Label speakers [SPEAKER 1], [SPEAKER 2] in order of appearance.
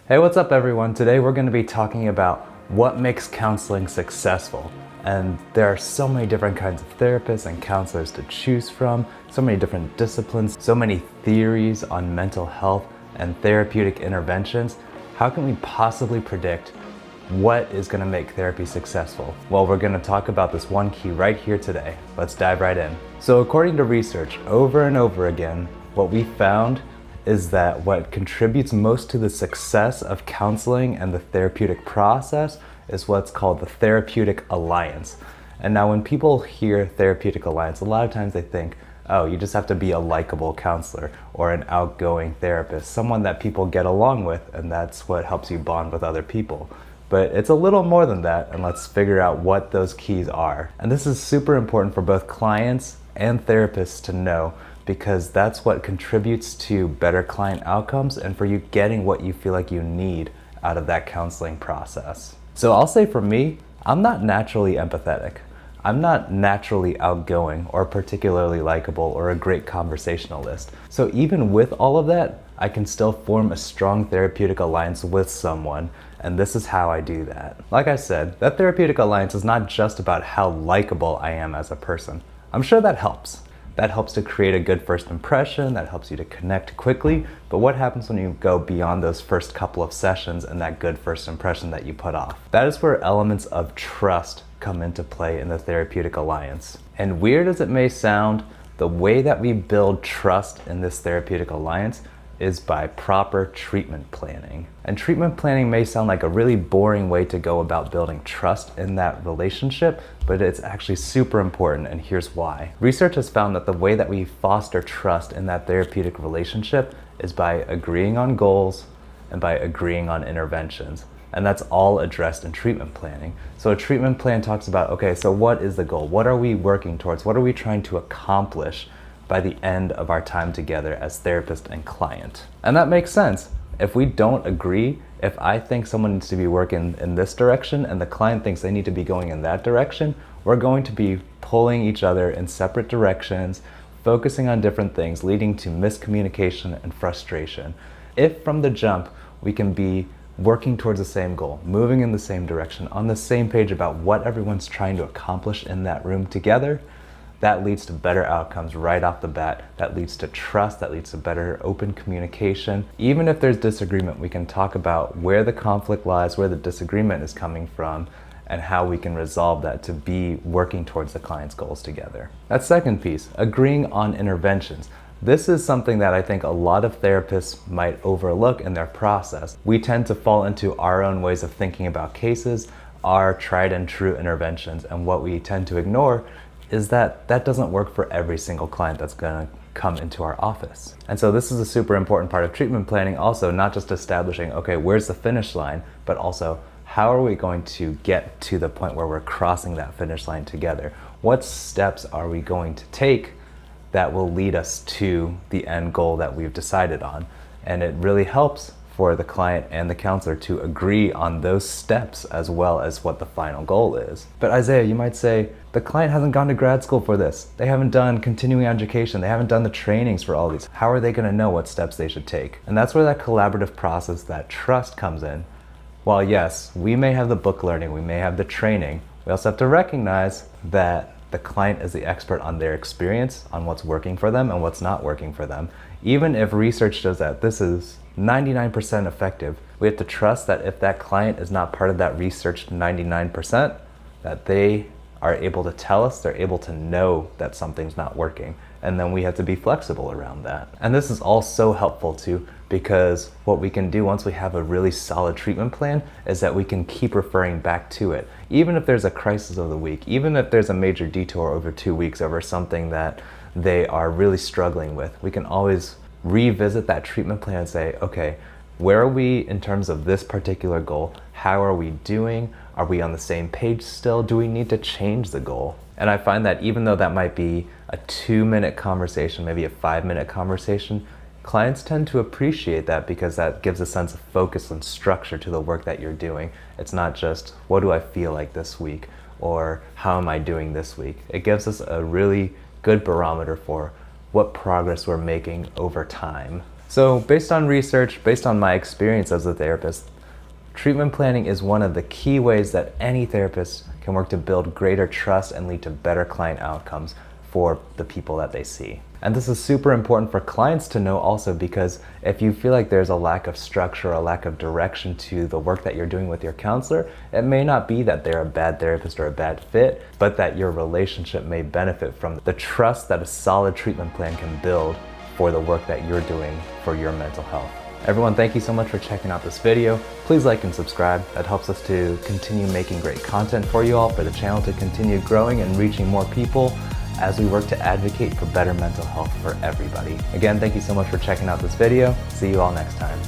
[SPEAKER 1] Hey, what's up everyone? Today we're going to be talking about what makes counseling successful. And there are so many different kinds of therapists and counselors to choose from, so many different disciplines, so many theories on mental health and therapeutic interventions. How can we possibly predict what is going to make therapy successful? Well, we're going to talk about this one key right here today. Let's dive right in. So according to research, over and over again, what we found is that what contributes most to the success of counseling and the therapeutic process is what's called the therapeutic alliance. And now when people hear therapeutic alliance, a lot of times they think, oh, you just have to be a likable counselor or an outgoing therapist, someone that people get along with, and that's what helps you bond with other people. But it's a little more than that, and let's figure out what those keys are. And this is super important for both clients and therapists to know, because that's what contributes to better client outcomes and for you getting what you feel like you need out of that counseling process. So I'll say for me, I'm not naturally empathetic. I'm not naturally outgoing or particularly likable or a great conversationalist. So even with all of that, I can still form a strong therapeutic alliance with someone, and this is how I do that. Like I said, that therapeutic alliance is not just about how likable I am as a person. I'm sure that helps. That helps to create a good first impression, that helps you to connect quickly, but what happens when you go beyond those first couple of sessions and that good first impression that you put off? That is where elements of trust come into play in the therapeutic alliance. And weird as it may sound, the way that we build trust in this therapeutic alliance is by proper treatment planning. And treatment planning may sound like a really boring way to go about building trust in that relationship, but it's actually super important, and here's why. Research has found that the way that we foster trust in that therapeutic relationship is by agreeing on goals and by agreeing on interventions. And that's all addressed in treatment planning. So a treatment plan talks about, okay, so what is the goal? What are we working towards? What are we trying to accomplish by the end of our time together as therapist and client? And that makes sense. If we don't agree, if I think someone needs to be working in this direction and the client thinks they need to be going in that direction, we're going to be pulling each other in separate directions, focusing on different things, leading to miscommunication and frustration. If from the jump we can be working towards the same goal, moving in the same direction, on the same page about what everyone's trying to accomplish in that room together, that leads to better outcomes right off the bat. That leads to trust, that leads to better open communication. Even if there's disagreement, we can talk about where the conflict lies, where the disagreement is coming from, and how we can resolve that to be working towards the client's goals together. That second piece, agreeing on interventions. This is something that I think a lot of therapists might overlook in their process. We tend to fall into our own ways of thinking about cases, our tried and true interventions, and what we tend to ignore is that that doesn't work for every single client that's gonna come into our office. And so this is a super important part of treatment planning also, not just establishing, okay, where's the finish line, but also how are we going to get to the point where we're crossing that finish line together? What steps are we going to take that will lead us to the end goal that we've decided on? And it really helps for the client and the counselor to agree on those steps as well as what the final goal is. But Isaiah, you might say, the client hasn't gone to grad school for this. They haven't done continuing education. They haven't done the trainings for all these. How are they gonna know what steps they should take? And that's where that collaborative process, that trust comes in. While yes, we may have the book learning, we may have the training, we also have to recognize that the client is the expert on their experience, on what's working for them and what's not working for them. Even if research shows that this is 99% effective, we have to trust that if that client is not part of that researched 99%, that they are able to tell us, they're able to know that something's not working. And then we have to be flexible around that. And this is all so helpful too, because what we can do once we have a really solid treatment plan is that we can keep referring back to it. Even if there's a crisis of the week, even if there's a major detour over 2 weeks over something that they are really struggling with, we can always revisit that treatment plan and say, okay, where are we in terms of this particular goal? How are we doing? Are we on the same page still? Do we need to change the goal? And I find that even though that might be a 2-minute conversation, maybe a 5-minute conversation, clients tend to appreciate that because that gives a sense of focus and structure to the work that you're doing. It's not just, what do I feel like this week? Or how am I doing this week? It gives us a really good barometer for what progress we're making over time. So based on research, based on my experience as a therapist, treatment planning is one of the key ways that any therapist can work to build greater trust and lead to better client outcomes for the people that they see. And this is super important for clients to know also, because if you feel like there's a lack of structure, a lack of direction to the work that you're doing with your counselor, it may not be that they're a bad therapist or a bad fit, but that your relationship may benefit from the trust that a solid treatment plan can build for the work that you're doing for your mental health. Everyone, thank you so much for checking out this video. Please like and subscribe. That helps us to continue making great content for you all, for the channel to continue growing and reaching more people as we work to advocate for better mental health for everybody. Again, thank you so much for checking out this video. See you all next time.